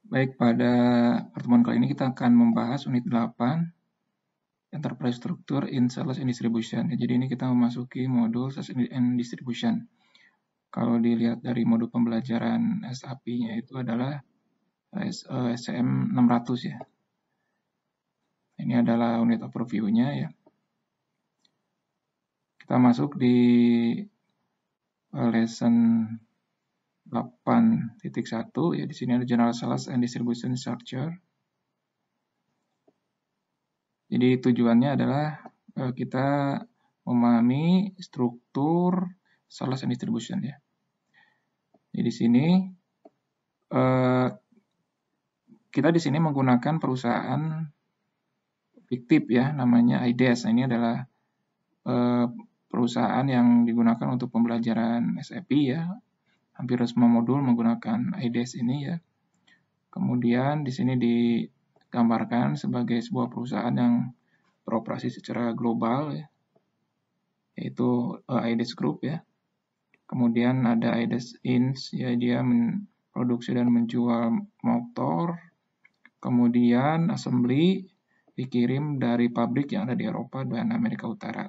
Baik, pada pertemuan kali ini kita akan membahas unit 8 Enterprise Structure in Sales and Distribution. Jadi ini kita memasuki modul Sales and Distribution. Kalau dilihat dari modul pembelajaran SAP-nya itu adalah SCM 600 ya. Ini adalah unit overview-nya ya. Kita masuk di lesson 8.1 ya. Di sini ada General Sales and Distribution Structure. Jadi tujuannya adalah kita memahami struktur sales and distribution ya. Jadi di sini kita di sini menggunakan perusahaan fiktif ya, namanya IDES. Nah, ini adalah perusahaan yang digunakan untuk pembelajaran SAP ya. Hampir semua modul menggunakan IDES ini ya. Kemudian di sini digambarkan sebagai sebuah perusahaan yang beroperasi secara global ya, yaitu IDES Group ya. Kemudian ada IDES Inc. ya, dia memproduksi dan menjual motor. Kemudian assembly dikirim dari pabrik yang ada di Eropa dan Amerika Utara.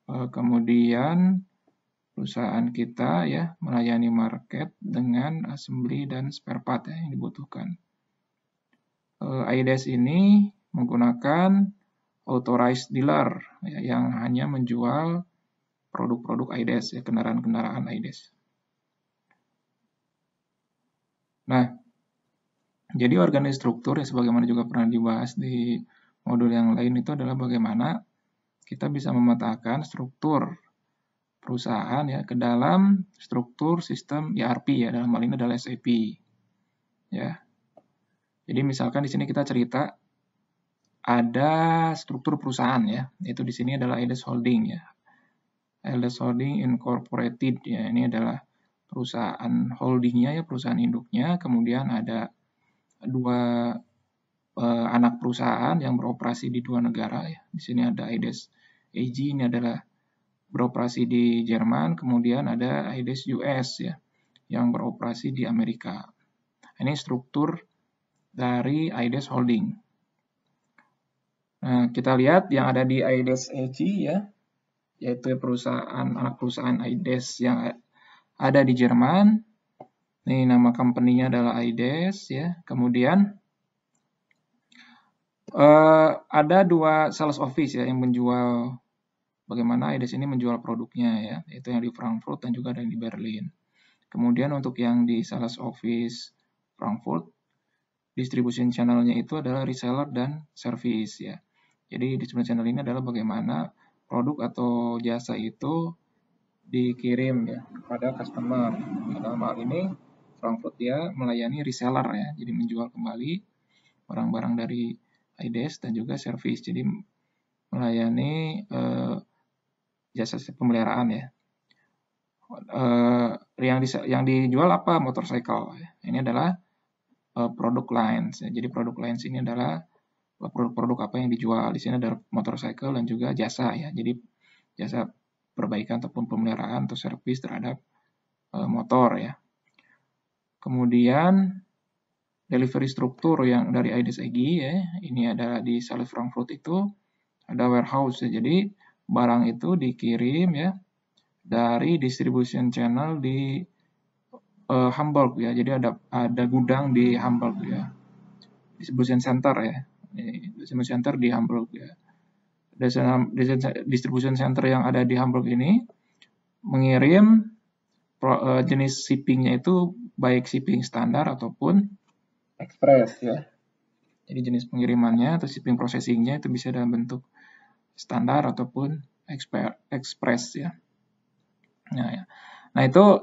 Kemudian perusahaan kita ya melayani market dengan assembly dan spare part ya, yang dibutuhkan. IDES ini menggunakan authorized dealer ya, yang hanya menjual produk-produk IDES ya, kendaraan-kendaraan IDES. Nah, jadi organisasi struktur ya, sebagaimana juga pernah dibahas di modul yang lain, itu adalah bagaimana kita bisa memetakan struktur perusahaan ya ke dalam struktur sistem ERP ya, dalam hal ini adalah SAP ya. Jadi misalkan di sini kita cerita ada struktur perusahaan ya, yaitu di sini adalah IDES Holding ya. IDES Holding Incorporated ya, ini adalah perusahaan holdingnya ya, perusahaan induknya. Kemudian ada dua anak perusahaan yang beroperasi di dua negara ya. Di sini ada IDES AG, ini adalah beroperasi di Jerman, kemudian ada IDES US ya, yang beroperasi di Amerika. Ini struktur dari IDES Holding. Nah, kita lihat yang ada di IDES AG ya, yaitu anak perusahaan IDES yang ada di Jerman. Ini nama company-nya adalah IDES ya. Kemudian ada dua sales office ya yang menjual, bagaimana IDES ini menjual produknya ya, yaitu yang di Frankfurt dan juga ada yang di Berlin. Kemudian untuk yang di sales office Frankfurt, distribution channel-nya itu adalah reseller dan service ya. Jadi distribution channel ini adalah bagaimana produk atau jasa itu dikirim ya kepada customer. Dalam hal ini Frankfurt dia melayani reseller ya, jadi menjual kembali barang-barang dari IDES dan juga service. Jadi melayani jasa pemeliharaan ya. Yang dijual apa? Motorcycle. Ini adalah produk lines. Jadi produk lines ini adalah produk-produk apa yang dijual. Di sini ada motorcycle dan juga jasa ya. Jadi jasa perbaikan ataupun pemeliharaan atau servis terhadap motor ya. Kemudian delivery struktur yang dari IDES AG ya. Ini adalah di sales Frankfurt itu ada warehouse ya. Jadi barang itu dikirim ya dari distribution channel di Hamburg ya. Jadi ada gudang di Hamburg ya. Distribution center ya. Distribution center di Hamburg ya. Distribution center yang ada di Hamburg ini mengirim jenis shipping-nya itu baik shipping standar ataupun express ya. Jadi jenis pengirimannya atau shipping processing-nya itu bisa dalam bentuk standar ataupun express ya. Nah itu